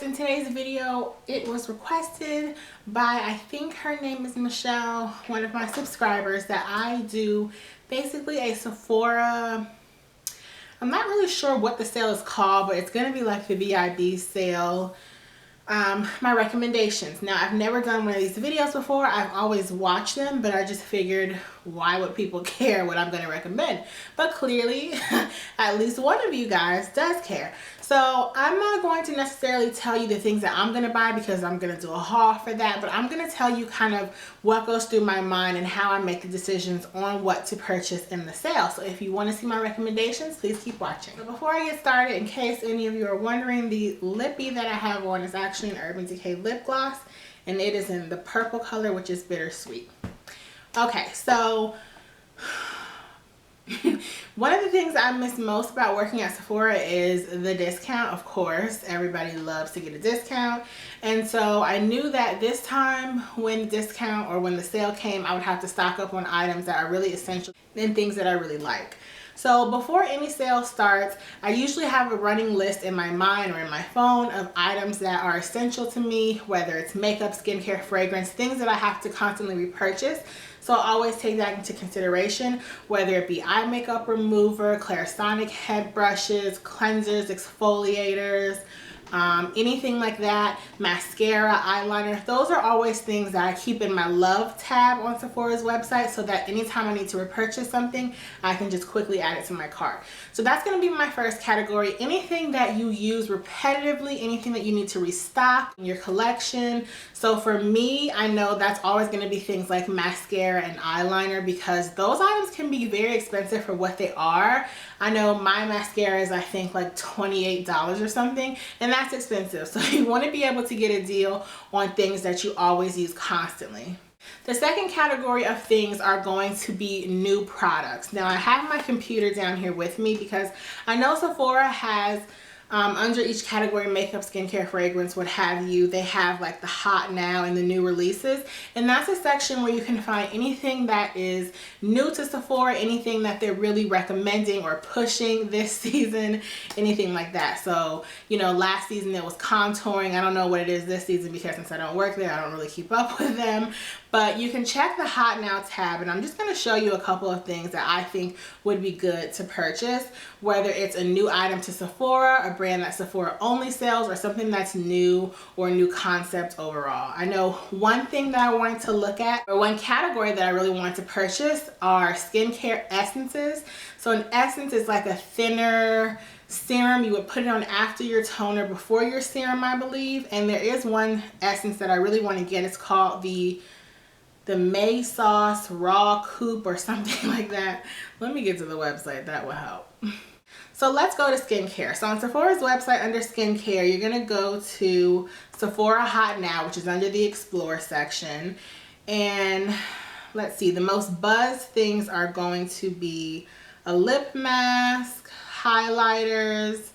in today's video, it was requested by, I think her name is Michelle, one of my subscribers, that I do basically a Sephora, I'm not really sure what the sale is called, but it's going to be like the VIB sale. My recommendations. Now, I've never done one of these videos before. I've always watched them, but I just figured, why would people care what I'm going to recommend? But clearly, at least one of you guys does care. So I'm not going to necessarily tell you the things that I'm going to buy because I'm going to do a haul for that, but I'm going to tell you kind of what goes through my mind and how I make the decisions on what to purchase in the sale. So if you want to see my recommendations, please keep watching. So before I get started, in case any of you are wondering, the lippy that I have on is actually an Urban Decay lip gloss, and it is in the purple color, which is bittersweet. Okay, so one of the things I miss most about working at Sephora is the discount. Of course, everybody loves to get a discount. And so I knew that this time when the discount or when the sale came, I would have to stock up on items that are really essential and things that I really like. So before any sale starts, I usually have a running list in my mind or in my phone of items that are essential to me, whether it's makeup, skincare, fragrance, things that I have to constantly repurchase. So I always take that into consideration, whether it be eye makeup remover, Clarisonic head brushes, cleansers, exfoliators, anything like that, mascara, eyeliner. Those are always things that I keep in my love tab on Sephora's website so that anytime I need to repurchase something, I can just quickly add it to my cart. So that's going to be my first category. Anything that you use repetitively, anything that you need to restock in your collection. So for me, I know that's always going to be things like mascara and eyeliner because those items can be very expensive for what they are. I know my mascara is, I think, like $28 or something, and that's expensive. So you want to be able to get a deal on things that you always use constantly. The second category of things are going to be new products. Now, I have my computer down here with me because I know Sephora has under each category, makeup, skincare, fragrance, what have you, they have like the hot now and the new releases, and that's a section where you can find anything that is new to Sephora, anything that they're really recommending or pushing this season, anything like that. So, you know, last season it was contouring. I don't know what it is this season because since I don't work there, I don't really keep up with them. But you can check the Hot Now tab, and I'm just going to show you a couple of things that I think would be good to purchase, whether it's a new item to Sephora, a brand that Sephora only sells, or something that's new or a new concept overall. I know one thing that I wanted to look at, or one category that I really wanted to purchase, are skincare essences. So an essence is like a thinner serum. You would put it on after your toner, before your serum, I believe. And there is one essence that I really want to get. It's called the May Sauce Raw Coupe or something like that. Let me get to the website, that will help. So let's go to skincare. So on Sephora's website under skincare, you're gonna go to Sephora Hot Now, which is under the Explore section. And let's see, the most buzz things are going to be a lip mask, highlighters,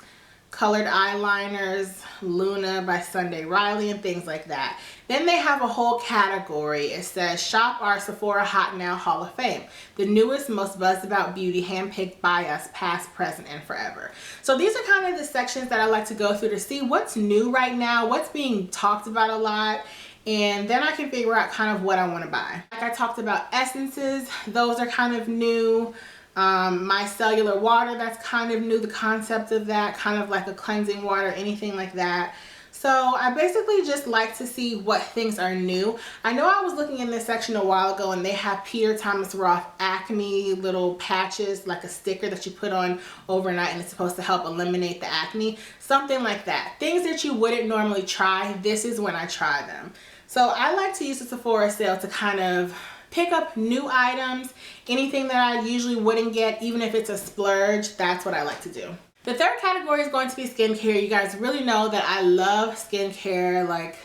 colored eyeliners, Luna by Sunday Riley, and things like that. Then they have a whole category. It says shop our Sephora Hot Now Hall of Fame, the newest, most buzzed about beauty, handpicked by us, past, present, and forever. So these are kind of the sections that I like to go through to see what's new right now, what's being talked about a lot, and then I can figure out kind of what I want to buy. Like I talked about essences, those are kind of new. Micellar water, that's kind of new, the concept of that, kind of like a cleansing water, anything like that. So I basically just like to see what things are new. I know I was looking in this section a while ago and they have Peter Thomas Roth acne little patches, like a sticker that you put on overnight and it's supposed to help eliminate the acne, something like that. Things that you wouldn't normally try, this is when I try them. So I like to use the Sephora sale to kind of pick up new items, anything that I usually wouldn't get, even if it's a splurge. That's what I like to do. The third category is going to be skincare. You guys really know that I love skincare. Like,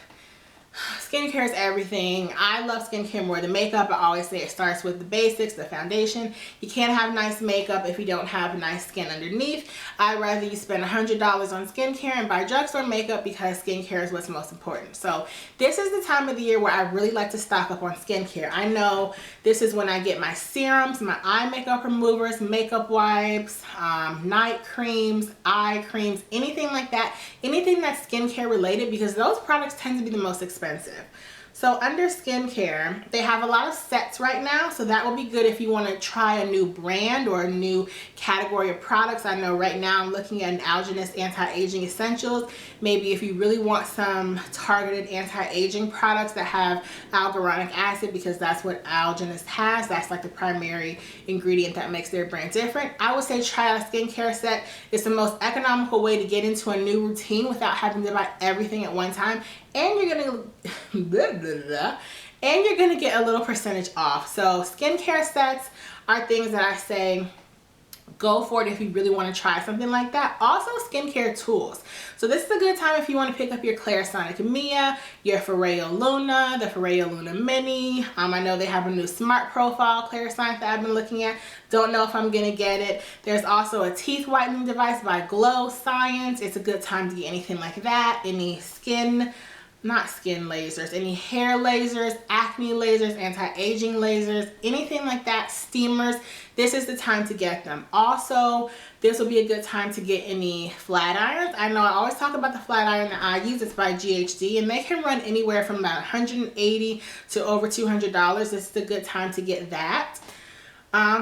skincare is everything. I love skincare more than makeup. I always say it starts with the basics, the foundation. You can't have nice makeup if you don't have nice skin underneath. I'd rather you spend $100 on skincare and buy drugstore makeup because skincare is what's most important. So this is the time of the year where I really like to stock up on skincare. I know this is when I get my serums, my eye makeup removers, makeup wipes, night creams, eye creams, anything like that, anything that's skincare related, because those products tend to be the most expensive. So under skincare, they have a lot of sets right now, so that will be good if you want to try a new brand or a new category of products. I know right now I'm looking at an Algenist anti-aging essentials. Maybe if you really want some targeted anti-aging products that have hyaluronic acid, because that's what Algenist has. That's like the primary ingredient that makes their brand different. I would say try out a skincare set. It's the most economical way to get into a new routine without having to buy everything at one time. And you're gonna and you're gonna get a little percentage off. So skincare sets are things that I say go for it if you really want to try something like that. Also skincare tools. So this is a good time if you want to pick up your Clarisonic Mia, your Foreo Luna, the Foreo Luna Mini. I know they have a new Smart Profile Clarisonic that I've been looking at. Don't know if I'm gonna get it. There's also a teeth whitening device by Glow Science. It's a good time to get anything like that. Any not skin lasers, any hair lasers, acne lasers, anti-aging lasers, anything like that, steamers. This is the time to get them. Also, this will be a good time to get any flat irons. I know I always talk about the flat iron that I use. It's by GHD, and they can run anywhere from about $180 to over $200. This is a good time to get that.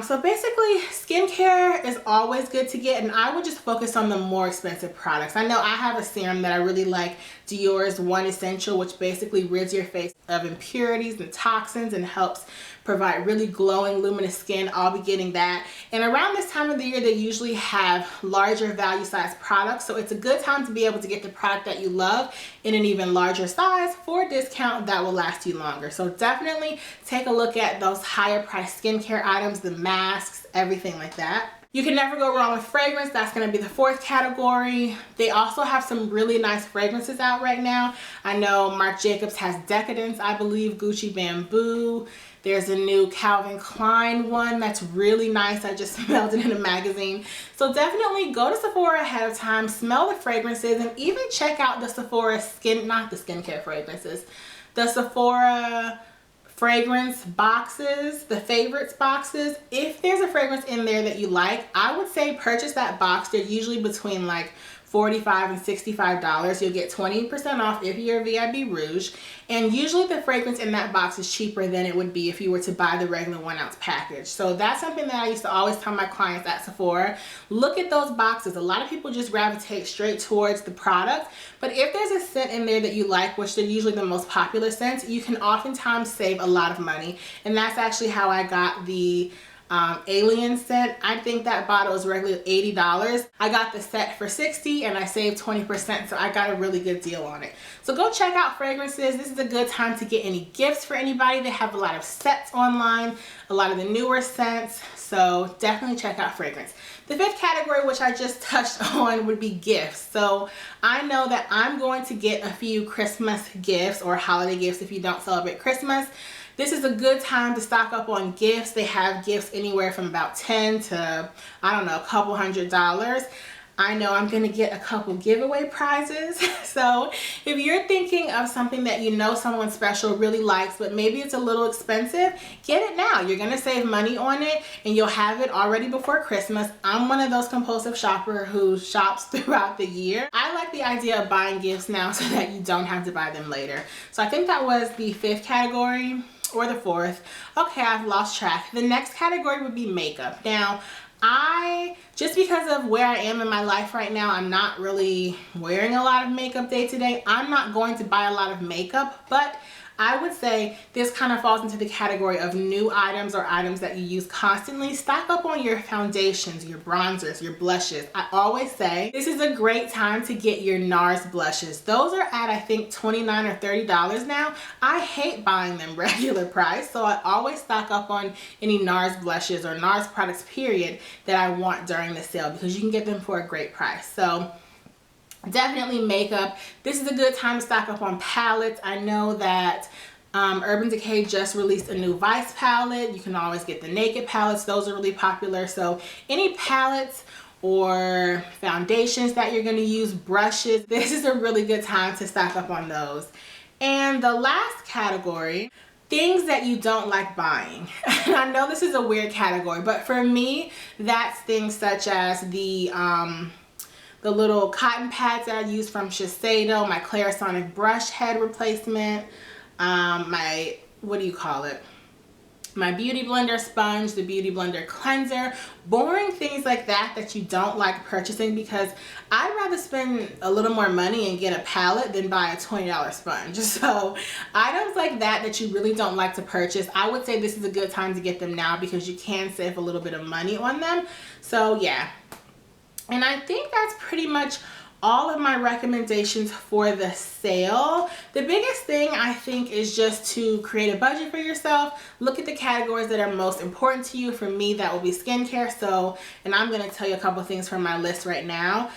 So basically skincare is always good to get, and I would just focus on the more expensive products. I know I have a serum that I really like, Dior's One Essential, which basically rids your face of impurities and toxins and helps provide really glowing luminous skin. I'll be getting that. And around this time of the year, they usually have larger value size products, so it's a good time to be able to get the product that you love in an even larger size for a discount that will last you longer. So definitely take a look at those higher priced skincare items, the masks, everything like that. You can never go wrong with fragrance. That's going to be the fourth category. They also have some really nice fragrances out right now. I know Marc Jacobs has Decadence, I believe, Gucci Bamboo. There's a new Calvin Klein one that's really nice. I just smelled it in a magazine. So definitely go to Sephora ahead of time, smell the fragrances, and even check out the Sephora not the skincare fragrances, the Sephora fragrance boxes, the favorites boxes. If there's a fragrance in there that you like, I would say purchase that box. They're usually between like $45 and $65. You'll get 20% off if you're a VIB Rouge, and usually the fragrance in that box is cheaper than it would be if you were to buy the regular 1-ounce package. So that's something that I used to always tell my clients at Sephora. Look at those boxes. A lot of people just gravitate straight towards the product, but if there's a scent in there that you like, which they're usually the most popular scents, you can oftentimes save a lot of money. And that's actually how I got the Alien scent. I think that bottle is regularly $80. I got the set for $60 and I saved 20%, so I got a really good deal on it. So go check out fragrances. This is a good time to get any gifts for anybody. They have a lot of sets online, a lot of the newer scents, so definitely check out fragrance. The fifth category, which I just touched on, would be gifts. So I know that I'm going to get a few Christmas gifts or holiday gifts if you don't celebrate Christmas. This is a good time to stock up on gifts. They have gifts anywhere from about $10 to, I don't know, a couple $100. I know I'm gonna get a couple giveaway prizes. So if you're thinking of something that you know someone special really likes, but maybe it's a little expensive, get it now. You're gonna save money on it and you'll have it already before Christmas. I'm one of those compulsive shoppers who shops throughout the year. I like the idea of buying gifts now so that you don't have to buy them later. So I think that was the fifth category. Or the fourth. Okay, I've lost track. The next category would be makeup. Now, just because of where I am in my life right now, I'm not really wearing a lot of makeup day to day. I'm not going to buy a lot of makeup, but I would say this kind of falls into the category of new items or items that you use constantly. Stock up on your foundations, your bronzers, your blushes. I always say this is a great time to get your NARS blushes. Those are at, I think, $29 or $30 now. I hate buying them regular price, so I always stock up on any NARS blushes or NARS products, period, that I want during the sale because you can get them for a great price. So Definitely makeup. This is a good time to stock up on palettes. I know that Urban Decay just released a new Vice palette. You can always get the Naked palettes. Those are really popular. So any palettes or foundations that you're going to use, brushes, this is a really good time to stock up on those. And the last category, things that you don't like buying. And I know this is a weird category, but for me, that's things such as the little cotton pads that I use from Shiseido, my Clarisonic brush head replacement, my, what do you call it? My Beauty Blender sponge, the Beauty Blender cleanser, boring things like that that you don't like purchasing, because I'd rather spend a little more money and get a palette than buy a $20 sponge. So items like that that you really don't like to purchase, I would say this is a good time to get them now because you can save a little bit of money on them. So yeah. And I think that's pretty much all of my recommendations for the sale. The biggest thing I think is just to create a budget for yourself. Look at the categories that are most important to you. For me, that will be skincare. So, and I'm gonna tell you a couple things from my list right now.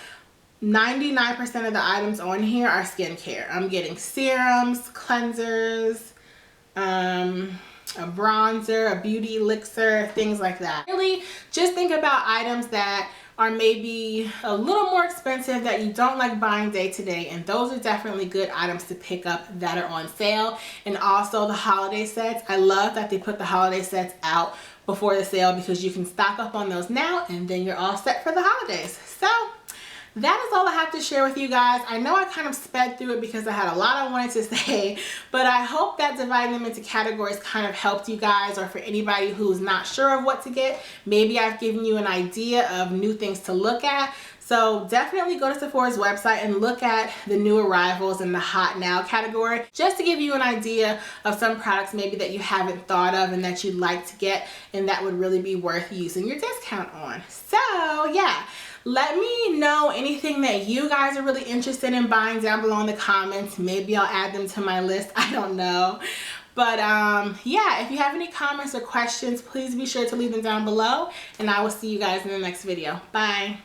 99% of the items on here are skincare. I'm getting serums, cleansers, a bronzer, a beauty elixir, things like that. Really, just think about items that are maybe a little more expensive that you don't like buying day to day, and those are definitely good items to pick up that are on sale. And also the holiday sets. I love that they put the holiday sets out before the sale because you can stock up on those now and then you're all set for the holidays. So that is all I have to share with you guys. I know I kind of sped through it because I had a lot I wanted to say, but I hope that dividing them into categories kind of helped you guys, or for anybody who's not sure of what to get, maybe I've given you an idea of new things to look at. So definitely go to Sephora's website and look at the new arrivals in the hot now category, just to give you an idea of some products maybe that you haven't thought of and that you'd like to get and that would really be worth using your discount on. So yeah. Let me know anything that you guys are really interested in buying down below in the comments. Maybe I'll add them to my list. I don't know. But yeah, if you have any comments or questions, please be sure to leave them down below. And I will see you guys in the next video. Bye.